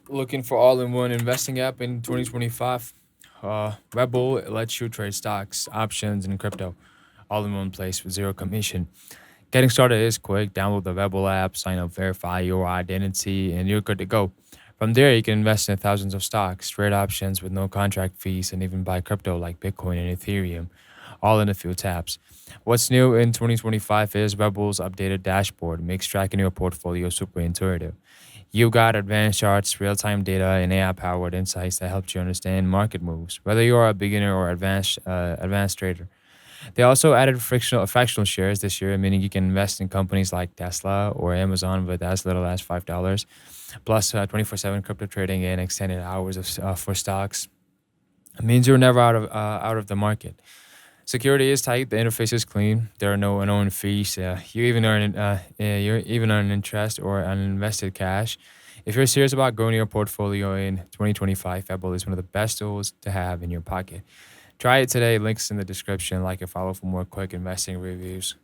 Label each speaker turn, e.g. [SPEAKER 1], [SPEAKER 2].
[SPEAKER 1] Looking for all-in-one investing app in 2025? Webull lets you trade stocks, options, and crypto all in one place with zero commission. Getting started is quick. Download the Webull app, sign up, verify your identity, and you're good to go. From there, you can invest in thousands of stocks, trade options with no contract fees, and even buy crypto like Bitcoin and Ethereum, all in a few taps. What's new in 2025 is Webull's updated dashboard makes tracking your portfolio super intuitive. You got advanced charts, real-time data, and AI-powered insights that help you understand market moves, whether you're a beginner or advanced trader. They also added fractional shares this year, meaning you can invest in companies like Tesla or Amazon with as little as $5, plus 24/7 crypto trading and extended hours for stocks. It means you're never out of the market. Security is tight. The interface is clean. There are no unknown fees. You even earn interest or uninvested cash. If you're serious about growing your portfolio in 2025, Pebble is one of the best tools to have in your pocket. Try it today. Links in the description. Like and follow for more quick investing reviews.